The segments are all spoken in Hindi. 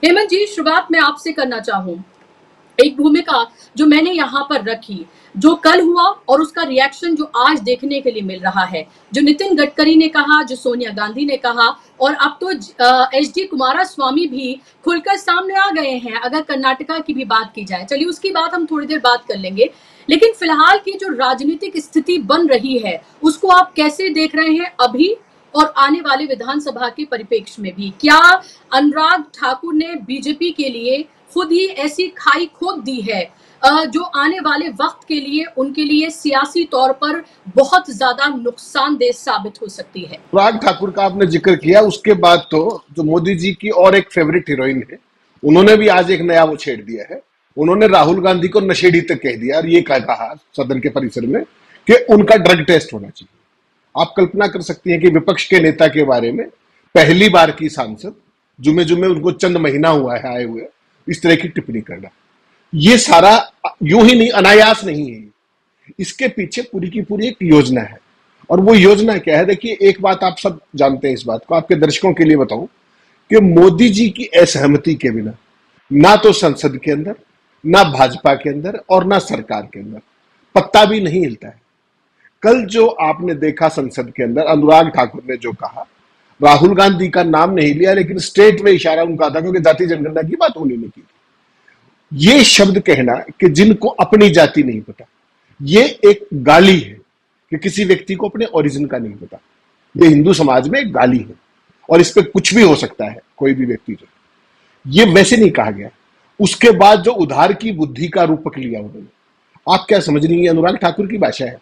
हेमंत जी, शुरुआत मैं आपसे करना चाहूं। एक भूमिका जो मैंने यहाँ पर रखी, जो कल हुआ और उसका रिएक्शन जो आज देखने के लिए मिल रहा है, जो नितिन गडकरी ने कहा, जो सोनिया गांधी ने कहा, और अब तो एच डी कुमारस्वामी भी खुलकर सामने आ गए हैं। अगर कर्नाटका की भी बात की जाए, चलिए उसकी बात हम थोड़ी देर बात कर लेंगे, लेकिन फिलहाल की जो राजनीतिक स्थिति बन रही है उसको आप कैसे देख रहे हैं अभी और आने वाले विधानसभा के परिप्रेक्ष्य में भी? क्या अनुराग ठाकुर ने बीजेपी के लिए खुद ही ऐसी खाई खोद दी है जो आने वाले वक्त के लिए उनके लिए सियासी तौर पर बहुत ज्यादा नुकसानदेह साबित हो सकती है? अनुराग ठाकुर का आपने जिक्र किया, उसके बाद तो जो मोदी जी की और एक फेवरेट हीरोइन है, उन्होंने भी आज एक नया वो छेड़ दिया है। उन्होंने राहुल गांधी को नशेड़ी तक कह दिया और ये कहा सदन के परिसर में कि उनका ड्रग टेस्ट होना चाहिए। आप कल्पना कर सकती हैं कि विपक्ष के नेता के बारे में पहली बार की सांसद, जुमे जुमे उनको चंद महीना हुआ है आए हुए, इस तरह की टिप्पणी करना, ये सारा यूं ही नहीं, अनायास नहीं है। इसके पीछे पूरी की पूरी एक योजना है। और वो योजना क्या है? देखिए, एक बात आप सब जानते हैं, इस बात को आपके दर्शकों के लिए बताऊं कि मोदी जी की असहमति के बिना ना तो संसद के अंदर, ना भाजपा के अंदर और ना सरकार के अंदर पत्ता भी नहीं हिलता है। कल जो आपने देखा संसद के अंदर, अनुराग ठाकुर ने जो कहा, राहुल गांधी का नाम नहीं लिया, लेकिन स्टेट में इशारा उनका था, क्योंकि जाति जनगणना की बात उन्होंने की। ये शब्द कहना कि जिनको अपनी जाति नहीं पता, ये एक गाली है कि किसी व्यक्ति को अपने ओरिजिन का नहीं पता। ये हिंदू समाज में एक गाली है और इस पे कुछ भी हो सकता है, कोई भी व्यक्ति जो, ये वैसे नहीं कहा गया। उसके बाद जो उधार की बुद्धि का रूपक लिया उन्होंने, आप क्या समझ रही हैं? अनुराग ठाकुर की भाषा है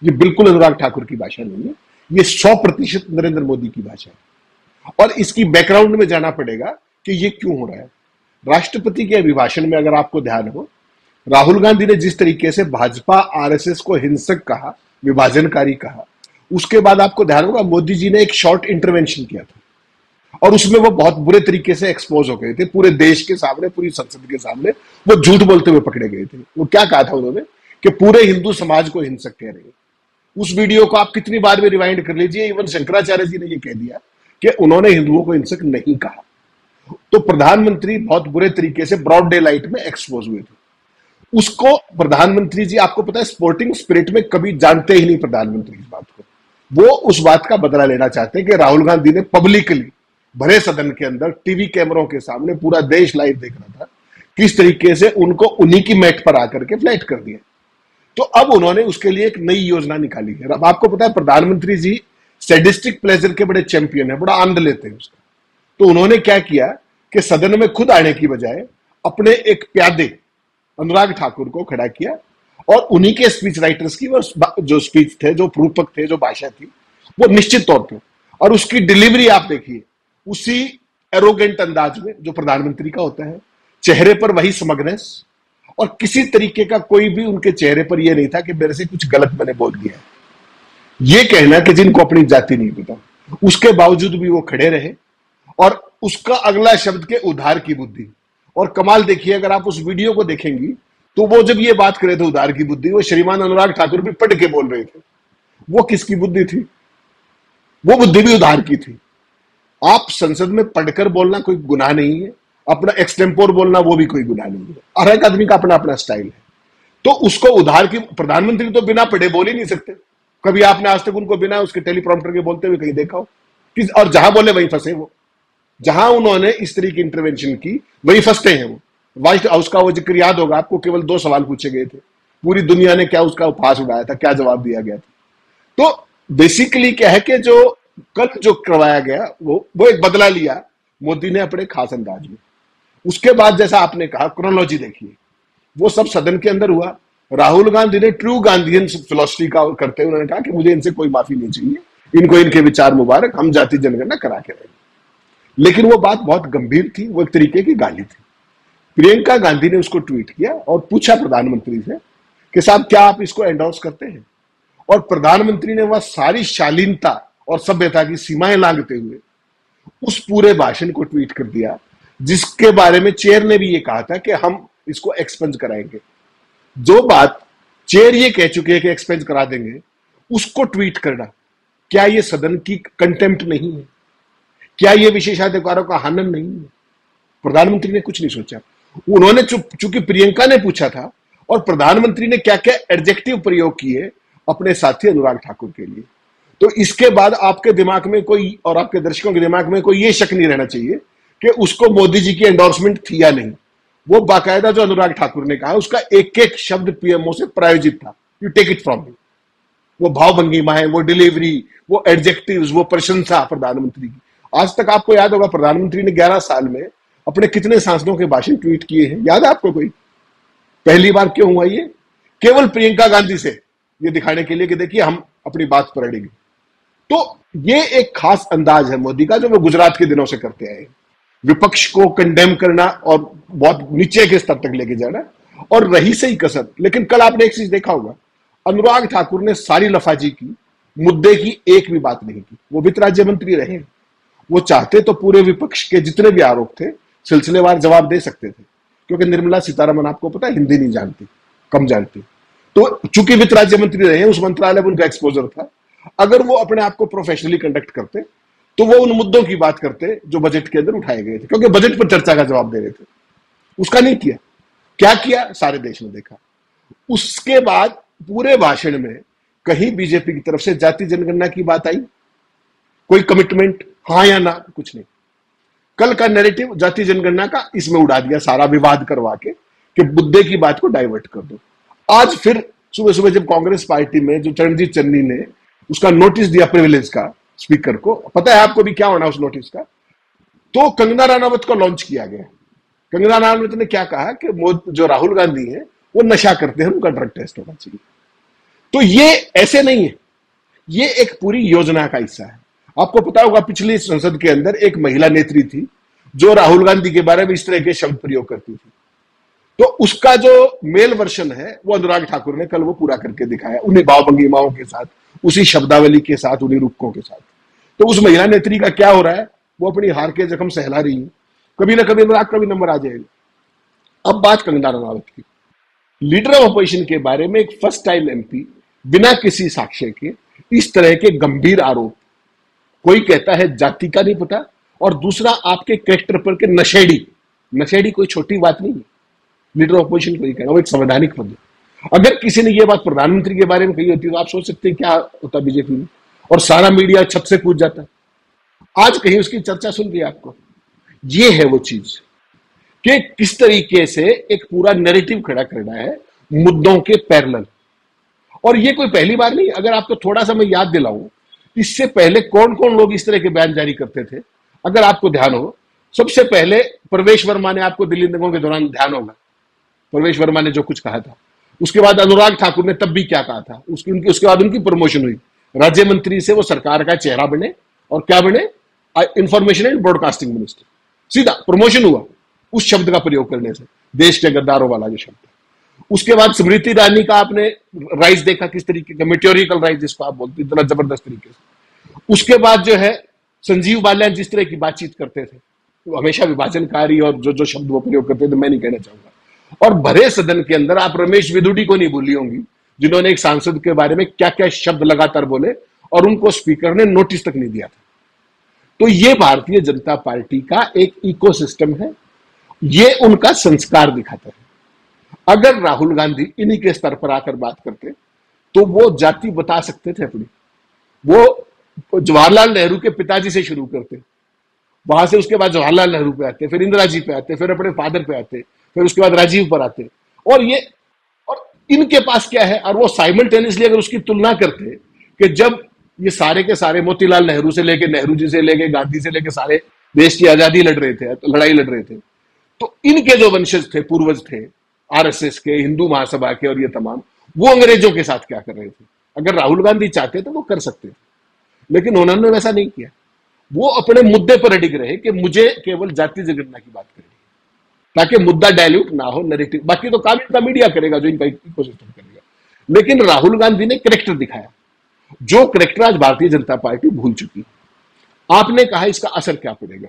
ये, बिल्कुल अनुराग ठाकुर की भाषा नहीं है, ये 100% नरेंद्र मोदी की भाषा है। और इसकी बैकग्राउंड में जाना पड़ेगा कि ये क्यों हो रहा है। राष्ट्रपति के अभिभाषण में अगर आपको ध्यान हो, राहुल गांधी ने जिस तरीके से भाजपा आरएसएस को हिंसक कहा, विभाजनकारी कहा, उसके बाद आपको ध्यान होगा मोदी जी ने एक शॉर्ट इंटरवेंशन किया था और उसमें वो बहुत बुरे तरीके से एक्सपोज हो गए थे, पूरे देश के सामने, पूरी संसद के सामने वो झूठ बोलते हुए पकड़े गए थे। वो क्या कहा था उन्होंने कि पूरे हिंदू समाज को हिंसक कह रहे हैं। उस वीडियो को आप कितनी बार भी रिवाइंड कर लीजिए, इवन शंकराचार्य जी ने ये कह दिया कि उन्होंने हिंदुओं को हिंसक नहीं कहा। तो प्रधानमंत्री बहुत बुरे तरीके से ब्रॉड डे लाइट में एक्सपोज हुए थे। उसको प्रधानमंत्री जी, आपको पता है, स्पोर्टिंग स्पिरिट में कभी जानते ही नहीं प्रधानमंत्री इस बात को। वो उस बात का बदला लेना चाहते हैं कि राहुल गांधी ने पब्लिकली भरे सदन के अंदर टीवी कैमरों के सामने, पूरा देश लाइव देख रहा था, किस तरीके से उनको उन्हीं की मैट पर आकर के फ्लैट कर दिया। तो अब उन्होंने उसके लिए एक नई योजना निकाली है। अब आपको पता है प्रधानमंत्री जी सैडिस्टिक प्लेजर के बड़े चैंपियन है, बड़ा आनंद लेते हैं उसका। तो उन्होंने क्या किया कि सदन में खुद आने की बजाय अपने एक प्यादे अनुराग ठाकुर को खड़ा किया और उन्हीं के स्पीच राइटर्स की वो जो स्पीच थे, जो रूपक थे, जो भाषा थी, वो निश्चित तौर पर, और उसकी डिलीवरी आप देखिए उसी एरोगेंट अंदाज में जो प्रधानमंत्री का होता है, चेहरे पर वही स्मगनेस, और किसी तरीके का कोई भी उनके चेहरे पर यह नहीं था कि मेरे से कुछ गलत मैंने बोल दिया है। यह कहना कि जिनको अपनी जाति नहीं पता, उसके बावजूद भी वो खड़े रहे। और उसका अगला शब्द के उधार की बुद्धि। और कमाल देखिए, अगर आप उस वीडियो को देखेंगी तो वो जब ये बात करे थे उधार की बुद्धि, वो श्रीमान अनुराग ठाकुर भी पढ़ के बोल रहे थे। वो किसकी बुद्धि थी? वो बुद्धि भी उधार की थी। आप संसद में पढ़कर बोलना कोई गुनाह नहीं है, अपना एक्सटेम्पोर बोलना वो भी कोई गुनाह नहीं है। हर एक आदमी का अपना अपना स्टाइल है। तो उसको उधार की, प्रधानमंत्री तो बिना पढ़े बोल ही नहीं सकते। कभी आपने आज तक उनको बिना उसके टेलीप्रॉम्प्टर के बोलते हुए कहीं देखा हो? और जहां बोले वहीं फंसे वो। जहां उन्होंने इस तरह की इंटरवेंशन की वहीं फंसते हैं वो। व्हाइट हाउस का वो जिक्र याद होगा आपको, केवल 2 सवाल पूछे गए थे, पूरी दुनिया ने क्या उसका उपहास उड़ाया था, क्या जवाब दिया गया था। तो बेसिकली क्या है कि जो कल जो करवाया गया वो एक बदला लिया मोदी ने अपने खास अंदाज में। उसके बाद जैसा आपने कहा, क्रोनोलॉजी देखिए, वो सब सदन के अंदर हुआ। राहुल गांधी ने ट्रू गांधीयन फिलोसफी का करते हुए उन्होंने कहा कि मुझे इनसे कोई माफी नहीं चाहिए, इनको इनके विचार मुबारक, हम जाति जनगणना करा के रहेंगे। लेकिन वो बात बहुत गंभीर थी, वो एक तरीके की गाली थी। प्रियंका गांधी ने उसको ट्वीट किया और पूछा प्रधानमंत्री से कि साहब क्या आप इसको एंडोर्स करते हैं? और प्रधानमंत्री ने वह सारी शालीनता और सभ्यता की सीमाएं लांघते हुए उस पूरे भाषण को ट्वीट कर दिया, जिसके बारे में चेयर ने भी ये कहा था कि हम इसको एक्सपेंज कराएंगे। जो बात चेयर ये कह चुके हैं कि एक्सपेंज करा देंगे, उसको ट्वीट करना, क्या ये सदन की कंटेम्प्ट नहीं है? क्या ये विशेषाधिकारों का हनन नहीं है? प्रधानमंत्री ने कुछ नहीं सोचा। उन्होंने चूंकि प्रियंका ने पूछा था और प्रधानमंत्री ने क्या क्या एडजेक्टिव प्रयोग किए अपने साथी अनुराग ठाकुर के लिए, तो इसके बाद आपके दिमाग में कोई और आपके दर्शकों के दिमाग में कोई ये शक नहीं रहना चाहिए कि उसको मोदी जी की एंडोर्समेंट थी या नहीं। वो बाकायदा जो अनुराग ठाकुर ने कहा उसका एक एक शब्द पीएमओ से प्रायोजित था। You take it from me. वो भावभंगिमाएं, वो डिलीवरी, वो एडजेक्टिव्स, वो प्रशंसा प्रधानमंत्री की। आज तक आपको याद होगा प्रधानमंत्री ने 11 साल में अपने कितने सांसदों के भाषण ट्वीट किए हैं, याद है आपको कोई? पहली बार क्यों हुआ ये? केवल प्रियंका गांधी से ये दिखाने के लिए कि देखिए हम अपनी बात पर अड़ेंगे। तो ये एक खास अंदाज है मोदी का जो वो गुजरात के दिनों से करते आए, विपक्ष को कंडेम करना और बहुत नीचे के स्तर तक लेके जाना, और रही सही कसर। लेकिन कल आपने एक चीज देखा होगा, अनुराग ठाकुर ने सारी लफाजी की, मुद्दे की एक भी बात नहीं की। वो वित्त राज्य मंत्री रहे, वो चाहते तो पूरे विपक्ष के जितने भी आरोप थे सिलसिलेवार जवाब दे सकते थे, क्योंकि निर्मला सीतारमण आपको पता है हिंदी नहीं जानती, कम जानती। तो चूंकि वित्त राज्य मंत्री रहे, उस मंत्रालय में उनका एक्सपोजर था। अगर वो अपने आप को प्रोफेशनली कंडक्ट करते तो वो उन मुद्दों की बात करते जो बजट के अंदर उठाए गए थे, क्योंकि बजट पर चर्चा का जवाब दे रहे थे। उसका नहीं किया। क्या किया? सारे देश ने देखा। उसके बाद पूरे भाषण में कहीं बीजेपी की तरफ से जाति जनगणना की बात आई? कोई कमिटमेंट हां या ना? कुछ नहीं। कल का नैरेटिव जाति जनगणना का इसमें उड़ा दिया, सारा विवाद करवा के कि मुद्दे की बात को डाइवर्ट कर दो। आज फिर सुबह सुबह जब कांग्रेस पार्टी में जो चरणजीत चन्नी ने उसका नोटिस दिया प्रिविलेज का स्पीकर को, पता है आपको भी क्या होना उस नोटिस का? तो कंगना रनावत को लॉन्च किया गया। कंगना रनावत ने क्या कहा कि जो राहुल गांधी है वो नशा करते हैं, उनका ड्रग टेस्ट होना चाहिए। तो ये ऐसे नहीं है, ये एक पूरी योजना का हिस्सा है। आपको पता होगा पिछली संसद के अंदर एक महिला नेत्री थी जो राहुल गांधी के बारे में इस तरह के शब्द प्रयोग करती थी। तो उसका जो मेल वर्षन है वो अनुराग ठाकुर ने कल वो पूरा करके दिखाया, उन्हीं भावभंगिमाओं के साथ, उसी शब्दावली के साथ, उन्हीं रूपकों के साथ। तो उस महिला नेत्री का क्या हो रहा है? वो अपनी हार के जख्म सहला रही है। कभी ना कभी अनुराग का भी नंबर आ जाएगा। अब बात कंगना रनावत की। लीडर ऑफ अपोजिशन के बारे में एक फर्स्ट टाइम एमपी बिना किसी साक्ष्य के इस तरह के गंभीर आरोप, कोई कहता है जाति का नहीं पता, और दूसरा आपके कैरेक्टर पर के नशेड़ी कोई छोटी बात नहीं है। लीडर ऑफ अपोजिशन को ही कहना, वो एक संवैधानिक पद है। अगर किसी ने ये बात प्रधानमंत्री के बारे में कही होती तो आप सोच सकते हैं क्या होता बीजेपी में, और सारा मीडिया छत से कूद जाता। आज कहीं उसकी चर्चा सुन रही है आपको? ये है वो चीज कि किस तरीके से एक पूरा नैरेटिव खड़ा करना है मुद्दों के पैरेलल। और ये कोई पहली बार नहीं। अगर आपको थोड़ा सा मैं याद दिलाऊं, इससे पहले कौन कौन लोग इस तरह के बयान जारी करते थे, अगर आपको ध्यान हो, सबसे पहले प्रवेश वर्मा ने, आपको दिल्ली दंगों के दौरान ध्यान होगा प्रवेश वर्मा ने जो कुछ कहा था। उसके बाद अनुराग ठाकुर ने तब भी क्या कहा था, उसके बाद उनकी प्रमोशन हुई, राज्य मंत्री से वो सरकार का चेहरा बने, और क्या बने? Information and broadcasting minister. सीधा प्रमोशन हुआ उस शब्द का प्रयोग करने से, देश के गद्दारों वाला जो शब्द है। उसके बाद स्मृति ईरानी का आपने राइज देखा, किस तरीके का मेट्योरिकल राइज जिसको आप बोलते हैं, इतना जबरदस्त तरीके से। उसके बाद जो है संजीव बालियान जिस तरह की बातचीत करते थे, वो हमेशा विभाजनकारी और जो शब्द वो प्रयोग करते थे, मैं नहीं कहना चाहूंगा। और भरे सदन के अंदर आप रमेश विदुड़ी को नहीं भूली होंगी, जिन्होंने एक सांसद के बारे में क्या क्या शब्द लगातार बोले और उनको स्पीकर ने नोटिस तक नहीं दिया था। तो ये भारतीय जनता पार्टी का एक इकोसिस्टम है, ये उनका संस्कार दिखाता है। अगर राहुल गांधी इन्हीं के स्तर पर आकर बात करते तो वो जाति बता सकते थे अपनी। वो जवाहरलाल नेहरू के पिताजी से शुरू करते, वहां से उसके बाद जवाहरलाल नेहरू पे आते, फिर इंदिरा जी पे आते, फिर अपने फादर पे आते, फिर उसके बाद राजीव पर आते। और इनके पास क्या है, और वो साइमल्टेनियसली अगर उसकी तुलना करते कि जब ये सारे के सारे मोतीलाल नेहरू से लेके, नेहरू जी से लेके, गांधी से लेके सारे देश की आजादी लड़ाई लड़ रहे थे, तो इनके जो वंशज थे, पूर्वज थे, आरएसएस के, हिंदू महासभा के और ये तमाम, वो अंग्रेजों के साथ क्या कर रहे थे। अगर राहुल गांधी चाहते तो वो कर सकते थे, लेकिन उन्होंने वैसा नहीं किया। वो अपने मुद्दे पर अडिग रहे कि मुझे केवल जाति जनगणना की बात करनी, ताकि मुद्दा डायल्यूट ना हो, नैरेटिव। बाकी तो काम इनका मीडिया करेगा, जो इनका इकोसिस्टम करेगा। लेकिन राहुल गांधी ने करैक्टर दिखाया, जो करैक्टर आज भारतीय जनता पार्टी भूल चुकी। आपने कहा इसका असर क्या पड़ेगा?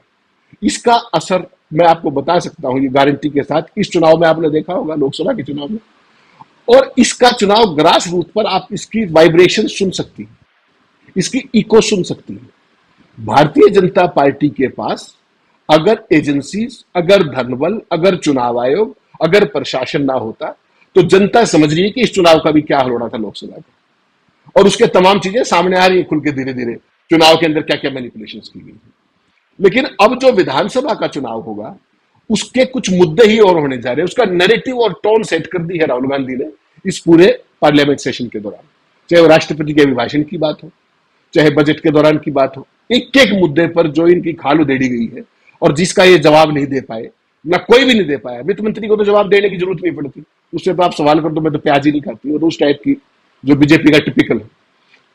इसका असर मैं आपको बता सकता हूं ये गारंटी के साथ। इस चुनाव में आपने देखा होगा, लोकसभा के चुनाव में, और इसका चुनाव ग्रास रूट पर आप इसकी वाइब्रेशन सुन सकती हैं, इसकी इको सुन सकती हैं। भारतीय जनता पार्टी के पास अगर एजेंसीज, अगर धनबल, अगर चुनाव आयोग, अगर प्रशासन ना होता तो जनता समझ रही है कि इस चुनाव का भी क्या हाल होना था लोकसभा का, और उसके तमाम चीजें सामने आ रही है खुल के धीरे धीरे, चुनाव के अंदर क्या क्या मैनिपुलेशन की गई है। लेकिन अब जो विधानसभा का चुनाव होगा उसके कुछ मुद्दे ही और होने जा रहे हैं, उसका नैरेटिव और टोन सेट कर दी है राहुल गांधी ने इस पूरे पार्लियामेंट सेशन के दौरान, चाहे वो राष्ट्रपति के अभिभाषण की बात हो, चाहे बजट के दौरान की बात हो, एक एक मुद्दे पर जो इनकी खाल उधेड़ी गई है और जिसका ये जवाब नहीं दे पाए, ना कोई भी नहीं दे पाया। वित्त मंत्री को तो जवाब देने की जरूरत नहीं पड़ती, उससे तो आप सवाल कर दो, मैं तो प्याज ही नहीं खाती, और उस टाइप की जो बीजेपी का टिपिकल है।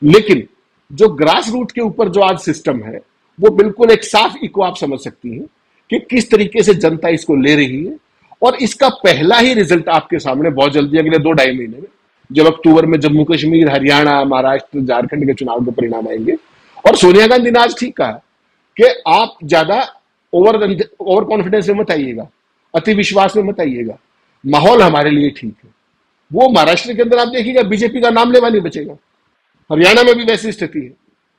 लेकिन जो ग्रास रूट के ऊपर जो आज सिस्टम है वो बिल्कुल एक साफ इको आप समझ सकती हैं कि किस तरीके से जनता इसको ले रही है। और इसका पहला ही रिजल्ट आपके सामने बहुत जल्दी अगले 2-2.5 महीने में, जब अक्टूबर में जम्मू कश्मीर, हरियाणा, महाराष्ट्र, झारखंड के चुनाव के परिणाम आएंगे। और सोनिया गांधी ने आज ठीक कहा कि आप ज्यादा ओवर कॉन्फिडेंस में मत आइएगा, अति विश्वास में मत आइएगा, माहौल हमारे लिए ठीक है। वो महाराष्ट्र के अंदर आप देखिएगा बीजेपी का नाम लेवा नहीं बचेगा, हरियाणा में भी वैसी स्थिति है,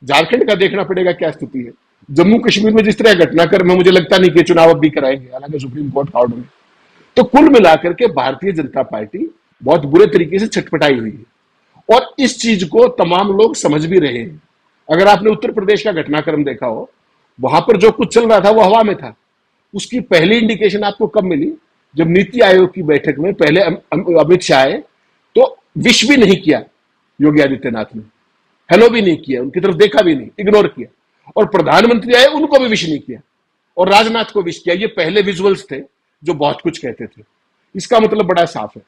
झारखंड का देखना पड़ेगा क्या स्थिति है, जम्मू कश्मीर में जिस तरह घटनाक्रम में मुझे लगता नहीं कि चुनाव अब भी कराएंगे, हालांकि सुप्रीम कोर्ट का ऑर्डर है। तो कुल मिलाकर के भारतीय जनता पार्टी बहुत बुरे तरीके से छटपटाई हुई है और इस चीज को तमाम लोग समझ भी रहे हैं। अगर आपने उत्तर प्रदेश का घटनाक्रम देखा हो, वहां पर जो कुछ चल रहा था वो हवा में था। उसकी पहली इंडिकेशन आपको कब मिली? जब नीति आयोग की बैठक में पहले अमित शाह आए तो विश भी नहीं किया योगी आदित्यनाथ ने, हेलो भी नहीं किया, उनकी तरफ देखा भी नहीं, इग्नोर किया। और प्रधानमंत्री आए, उनको भी विश नहीं किया और राजनाथ को विश किया। ये पहले विजुअल्स थे जो बहुत कुछ कहते थे। इसका मतलब बड़ा साफ है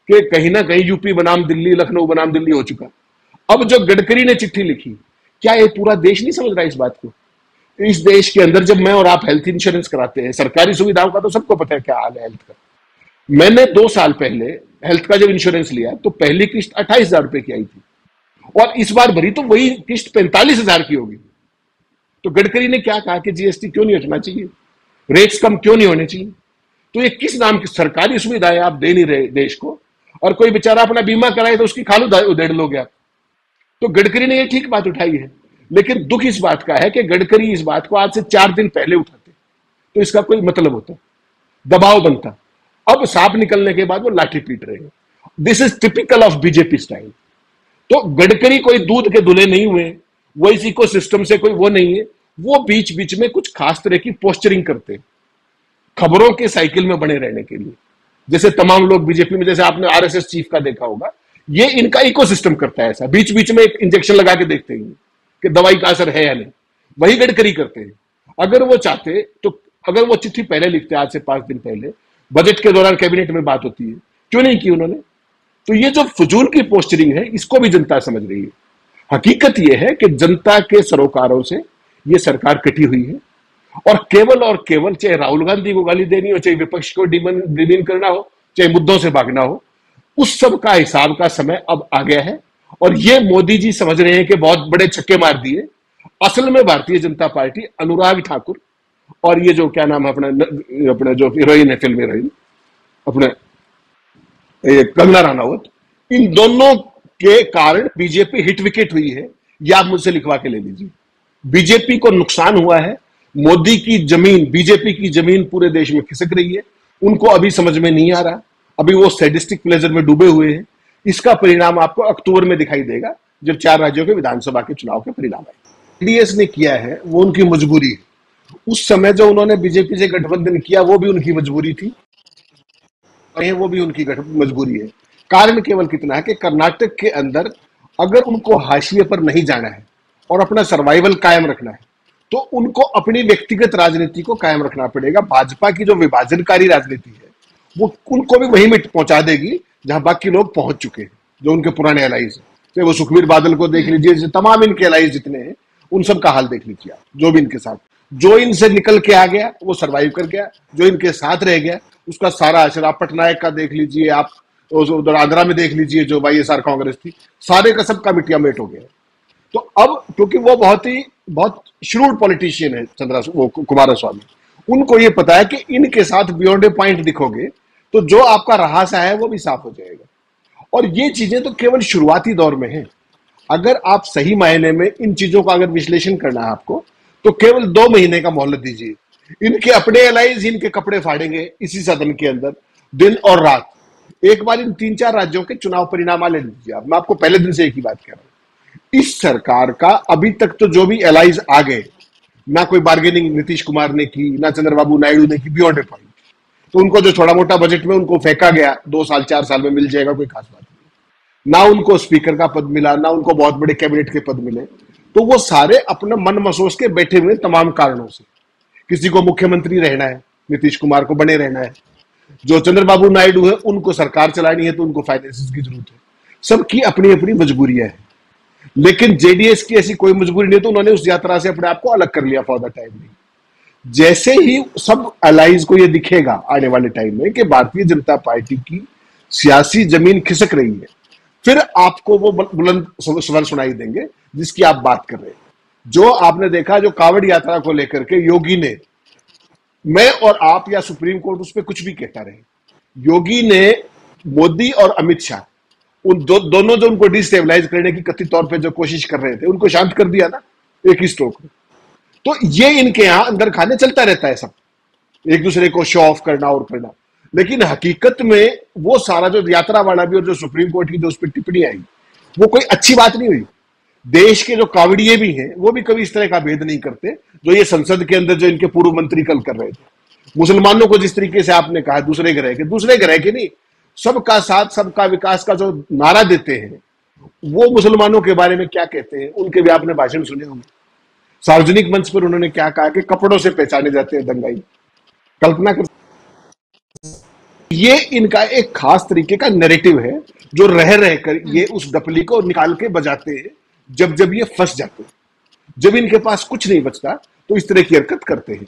कि कहीं ना कहीं यूपी बनाम दिल्ली, लखनऊ बनाम दिल्ली हो चुका। अब जो गडकरी ने चिट्ठी लिखी, क्या ये पूरा देश नहीं समझ रहा इस बात को? इस देश के अंदर जब मैं और आप हेल्थ इंश्योरेंस कराते हैं, सरकारी सुविधाओं का तो सबको पता है क्या हाल है हेल्थ का। मैंने 2 साल पहले हेल्थ का जब इंश्योरेंस लिया तो पहली किस्त 28,000 रुपए की आई थी और इस बार भरी तो वही किस्त 45,000 की होगी। तो गडकरी ने क्या कहा कि जीएसटी क्यों नहीं हटना चाहिए, रेट्स कम क्यों नहीं होने चाहिए? तो ये किस नाम की सरकारी सुविधाएं आप दे नहीं रहे देश को, और कोई बेचारा अपना बीमा कराए तो उसकी खाल उधेड़ लोगे आप। तो गडकरी ने ये ठीक बात उठाई है, लेकिन दुख इस बात का है कि गडकरी इस बात को आज से 4 दिन पहले उठाते तो इसका कोई मतलब होता, दबाव बनता। अब सांप निकलने के बाद वो लाठी पीट रहे हैं। This is typical of BJP style. तो गडकरी कोई दूध के धुले नहीं हुए, वो इस इको सिस्टम से कोई वो नहीं है। वो बीच बीच में कुछ खास तरह की पोस्चरिंग करते हैं खबरों के साइकिल में बने रहने के लिए, जैसे तमाम लोग बीजेपी में, जैसे आपने आरएसएस चीफ का देखा होगा, ये इनका इकोसिस्टम करता है ऐसा, बीच बीच में एक इंजेक्शन लगा के देखते हैं कि दवाई का असर है या नहीं। वही गडकरी करते हैं। अगर वो चाहते तो, अगर वो चिट्ठी पहले लिखते, आज से 5 दिन पहले, बजट के दौरान कैबिनेट में बात होती है, क्यों नहीं की उन्होंने? तो ये जो फजूल की पोस्चरिंग है, इसको भी जनता समझ रही है। हकीकत यह है कि जनता के सरोकारों से ये सरकार कटी हुई है और केवल चाहे राहुल गांधी को गाली देनी हो, चाहे विपक्ष को डिमीन करना हो, चाहे मुद्दों से भागना हो, उस सब का हिसाब का समय अब आ गया है। और ये मोदी जी समझ रहे हैं कि बहुत बड़े छक्के मार दिए। असल में भारतीय जनता पार्टी, अनुराग ठाकुर और ये जो क्या नाम है अपने जो हीरोइन है, फिल्म हीरोइन अपने कंगना रनावत, इन दोनों के कारण बीजेपी हिट विकेट हुई है। ये आप मुझसे लिखवा के ले लीजिए। बीजेपी को नुकसान हुआ है। मोदी की जमीन, बीजेपी की जमीन पूरे देश में खिसक रही है। उनको अभी समझ में नहीं आ रहा, अभी वो सैडिस्टिक प्लेजर में डूबे हुए हैं। इसका परिणाम आपको अक्टूबर में दिखाई देगा जब 4 राज्यों के विधानसभा के चुनाव के परिणाम आए। डीएस ने किया है वो उनकी मजबूरी है। उस समय जो उन्होंने बीजेपी से गठबंधन किया वो भी उनकी मजबूरी थी, वो भी उनकी मजबूरी है। कारण केवल कितना है कि कर्नाटक के अंदर अगर उनको हाशिए पर नहीं जाना है और अपना सर्वाइवल कायम रखना है तो उनको अपनी व्यक्तिगत राजनीति को कायम रखना पड़ेगा। भाजपा की जो विभाजनकारी राजनीति है वो उनको भी वहीं में पहुंचा देगी जहां बाकी लोग पहुंच चुके हैं, जो उनके पुराने एलाइज हैं। चाहे वो सुखबीर बादल को देख लीजिए, तमाम इनके एलाइज जितने हैं उन सब का हाल देख लीजिए आप। जो भी इनके साथ, जो इनसे निकल के आ गया वो सर्वाइव कर गया, जो इनके साथ रह गया उसका सारा असर आप पटनायक का देख लीजिए, आप उधर आंध्रा में देख लीजिए जो वाईएसआर कांग्रेस थी, सारे का सबका मिटियामेट हो गया। तो अब क्योंकि वो बहुत श्रूड पॉलिटिशियन है कुमारस्वामी, उनको ये पता है कि इनके साथ बियॉन्ड ए पॉइंट दिखोगे तो जो आपका रहासा है वो भी साफ हो जाएगा। और ये चीजें तो केवल शुरुआती दौर में है। अगर आप सही मायने में इन चीजों का अगर विश्लेषण करना है आपको तो केवल 2 महीने का मोहलत दीजिए। इनके अपने एलाइज इनके कपड़े फाड़ेंगे इसी सदन के अंदर दिन और रात। एक बार इन 3-4 राज्यों के चुनाव परिणाम ले लीजिए आप। मैं आपको पहले दिन से एक ही बात कह रहा हूं, इस सरकार का अभी तक तो जो भी एलाइज आ गए, ना कोई बार्गेनिंग नीतीश कुमार ने की, ना चंद्रबाबू नायडू ने की, बियॉन्ड ए पॉइंट। तो उनको जो थोड़ा मोटा बजट में उनको फेंका गया 2 साल 4 साल में मिल जाएगा, कोई खास बात नहीं। ना उनको स्पीकर का पद मिला, ना उनको बहुत बड़े कैबिनेट के पद मिले। तो वो सारे अपना मन मसोस के बैठे हुए तमाम कारणों से। किसी को मुख्यमंत्री रहना है, नीतीश कुमार को बने रहना है। जो चंद्रबाबू नायडू है उनको सरकार चलानी है, तो उनको फाइनेंसिस की जरूरत है। सबकी अपनी अपनी मजबूरियां हैं, लेकिन जेडीएस की ऐसी कोई मजबूरी नहीं, तो उन्होंने उस यात्रा से अपने आप को अलग कर लिया फॉर द टाइम नहीं। जैसे ही सब अलाइज को यह दिखेगा आने वाले टाइम में कि भारतीय जनता पार्टी की सियासी जमीन खिसक रही है, फिर आपको वो बुलंद स्वर सुनाई देंगे जिसकी आप बात कर रहे हैं। जो आपने देखा, जो कांवड़ यात्रा को लेकर के योगी ने, मैं और आप या सुप्रीम कोर्ट उस पर कुछ भी कहता रहे, योगी ने मोदी और अमित शाह उन दोनों जो उनको डिस्टेबलाइज करने की कथित तौर पे जो कोशिश कर रहे थे, उनको शांत कर दिया ना एक ही स्ट्रोक में। तो ये इनके यहां अंदर खाने चलता रहता है सब, एक दूसरे को शो ऑफ करना और करना। लेकिन हकीकत में वो सारा जो यात्रा वाला भी और जो सुप्रीम कोर्ट की जो उस पर टिप्पणी आई, वो कोई अच्छी बात नहीं हुई। देश के जो कावड़िए भी हैं वो भी कभी इस तरह का भेद नहीं करते जो ये संसद के अंदर जो इनके पूर्व मंत्री कल कर रहे थे। मुसलमानों को जिस तरीके से आपने कहा दूसरे ग्रह के नहीं, सबका साथ सबका विकास का जो नारा देते हैं, वो मुसलमानों के बारे में क्या कहते हैं उनके भी आपने भाषण सुने होंगे। सार्वजनिक मंच पर उन्होंने क्या कहा कि कपड़ों से पहचाने जाते हैं दंगाई। कल्पना कर, ये इनका एक खास तरीके का नैरेटिव है जो रह रहकर ये उस डपली को निकाल के बजाते हैं जब जब ये फंस जाते हैं। जब इनके पास कुछ नहीं बचता तो इस तरह की हरकत करते हैं।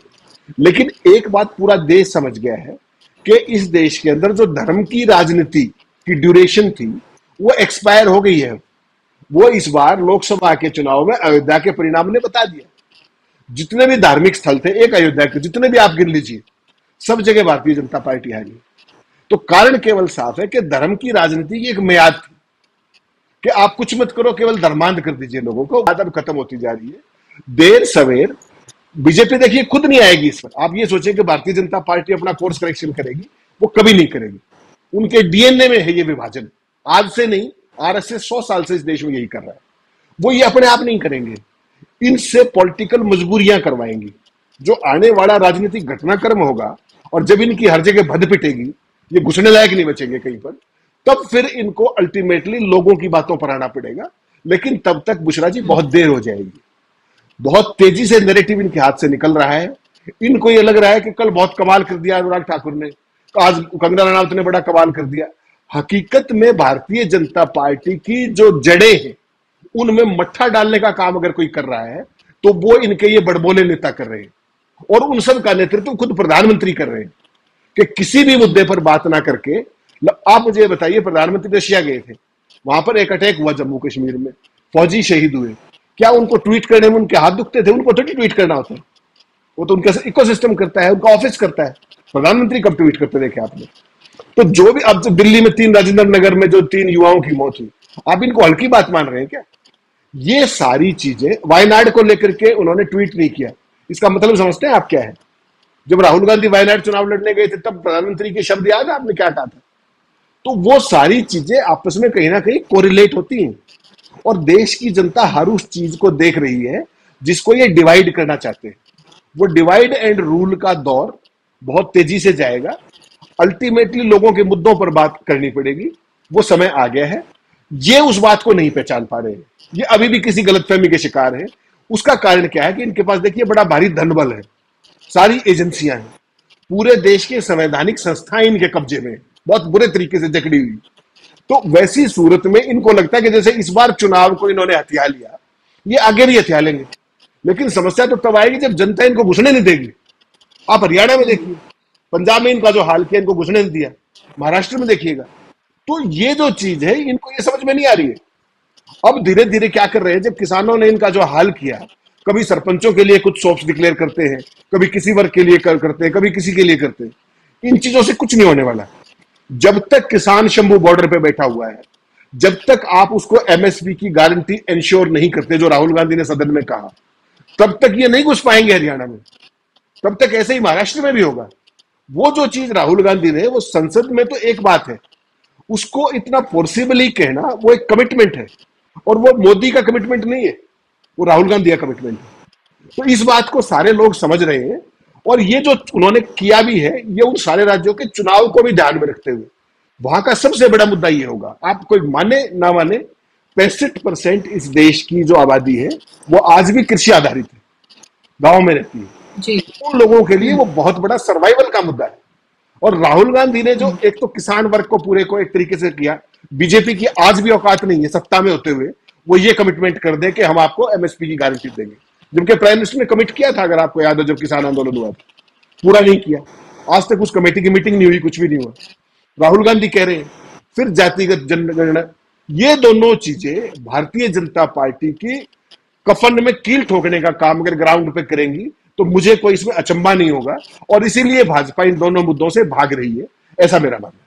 लेकिन एक बात पूरा देश समझ गया है कि इस देश के अंदर जो धर्म की राजनीति की ड्यूरेशन थी वो एक्सपायर हो गई है। वो इस बार लोकसभा के चुनाव में अयोध्या के परिणाम ने बता दिया। जितने भी धार्मिक स्थल थे, एक अयोध्या के, जितने भी आप गिन लीजिए, सब जगह भारतीय जनता पार्टी हारी। तो कारण केवल साफ है कि धर्म की राजनीति की एक मियाद थी कि आप कुछ मत करो, केवल धर्मांध कर दीजिए लोगों को। बात अब खत्म होती जा रही है। देर सवेर बीजेपी देखिए खुद नहीं आएगी इस पर। आप ये सोचें कि भारतीय जनता पार्टी अपना कोर्स करेक्शन करेगी, वो कभी नहीं करेगी। उनके डीएनए में है ये विभाजन, आज से नहीं, आरएसएस 100 साल से इस देश में यही कर रहा है। वो ये अपने आप नहीं करेंगे, इनसे पॉलिटिकल मजबूरियां करवाएंगी। जो आने वाला राजनीतिक घटनाक्रम होगा और जब इनकी हर जगह भद पिटेगी, ये घुसने लायक नहीं बचेंगे कहीं पर, तब फिर इनको अल्टीमेटली लोगों की बातों पर आना पड़ेगा। लेकिन तब तक बुशरा जी बहुत देर हो जाएगी। बहुत तेजी से नैरेटिव इनके हाथ से निकल रहा है। इनको ये लग रहा है कि कल बहुत कमाल कर दिया अनुराग ठाकुर ने, आज कंगना रनौत ने बड़ा कमाल कर दिया। हकीकत में भारतीय जनता पार्टी की जो जड़ें हैं उनमें मट्ठा डालने का काम अगर कोई कर रहा है तो वो इनके ये बड़बोले नेता कर रहे हैं। और उन सब का नेतृत्व खुद प्रधानमंत्री कर रहे हैं कि किसी भी मुद्दे पर बात ना करके। आप मुझे बताइए, प्रधानमंत्री रशिया गए थे, वहां पर एक अटैक हुआ जम्मू कश्मीर में, फौजी शहीद हुए, क्या उनको ट्वीट करने में उनके हाथ दुखते थे? उनको थोड़ी ट्वीट करना होता है, वो तो उनका इकोसिस्टम करता है, उनका ऑफिस करता है। प्रधानमंत्री कब ट्वीट करते देखे आपने? तो जो भी, अब दिल्ली में 3 राजेंद्र नगर में जो 3 युवाओं की मौत हुई, आप इनको हल्की बात मान रहे हैं क्या? ये सारी चीजें, वायनाड को लेकर के उन्होंने ट्वीट नहीं किया, इसका मतलब समझते हैं आप क्या है? जब राहुल गांधी वायनाड चुनाव लड़ने गए थे तब प्रधानमंत्री के शब्द याद है आपने क्या कहा था? तो वो सारी चीजें आपस में कहीं ना कहीं कोरिलेट होती हैं और देश की जनता हर उस चीज को देख रही है जिसको ये डिवाइड करना चाहते हैं। वो डिवाइड एंड रूल का दौर बहुत तेजी से जाएगा। अल्टीमेटली लोगों के मुद्दों पर बात करनी पड़ेगी, वो समय आ गया है। ये उस बात को नहीं पहचान पा रहे हैं, ये अभी भी किसी गलतफहमी के शिकार हैं। उसका कारण क्या है कि इनके पास देखिए बड़ा भारी धनबल है, सारी एजेंसियां हैं, पूरे देश के संवैधानिक संस्थाएं इनके कब्जे में, बहुत बुरे तरीके से जकड़ी हुई। तो वैसी सूरत में इनको लगता है कि जैसे इस बार चुनाव को इन्होंने हथिया लिया, ये आगे भी हथिया लेंगे। लेकिन समस्या तो तब आएगी जब जनता इनको घुसने नहीं देगी। आप हरियाणा में देखिए, पंजाब में इनका जो हाल किया, इनको घुसने नहीं दिया, महाराष्ट्र में देखिएगा। तो ये जो चीज है इनको ये समझ में नहीं आ रही है। अब धीरे धीरे क्या कर रहे हैं, जब किसानों ने इनका जो हाल किया, कभी सरपंचों के लिए कुछ सॉप्स डिक्लेयर करते हैं, कभी किसी वर्ग के लिए करते हैं, कभी किसी के लिए करते हैं। इन चीजों से कुछ नहीं होने वाला। जब तक किसान शंभू बॉर्डर पे बैठा हुआ है, जब तक आप उसको एमएसपी की गारंटी इंश्योर नहीं करते, जो राहुल गांधी ने सदन में कहा, तब तक ये नहीं घुस पाएंगे हरियाणा में। तब तक ऐसे ही महाराष्ट्र में भी होगा। वो जो चीज राहुल गांधी ने, वो संसद में तो एक बात है, उसको इतना फोर्सिबली कहना वो एक कमिटमेंट है, और वो मोदी का कमिटमेंट नहीं है, वो राहुल गांधी का कमिटमेंट है। तो इस बात को सारे लोग समझ रहे हैं, और ये जो उन्होंने किया भी है, ये उन सारे राज्यों के चुनाव को भी ध्यान में रखते हुए। वहां का सबसे बड़ा मुद्दा ये होगा, आप कोई माने ना माने, 65% इस देश की जो आबादी है वो आज भी कृषि आधारित है, गांव में रहती है। जी। उन लोगों के लिए वो बहुत बड़ा सर्वाइवल का मुद्दा है। और राहुल गांधी ने जो एक तो किसान वर्ग को पूरे को एक तरीके से किया, बीजेपी की आज भी औकात नहीं है सत्ता में होते हुए वो ये कमिटमेंट कर दे कि हम आपको एमएसपी की गारंटी देंगे, जबकि प्राइम मिनिस्टर ने कमिट किया था, अगर आपको याद हो, जब किसान आंदोलन हुआ था, पूरा नहीं किया। आज तक उस कमेटी की मीटिंग नहीं हुई, कुछ भी नहीं हुआ। राहुल गांधी कह रहे हैं। फिर जातिगत जनगणना, ये दोनों चीजें भारतीय जनता पार्टी की कफन में कील ठोकने का काम अगर ग्राउंड पे करेंगी तो मुझे कोई इसमें अचंभा नहीं होगा, और इसीलिए भाजपा इन दोनों मुद्दों से भाग रही है, ऐसा मेरा मानना है।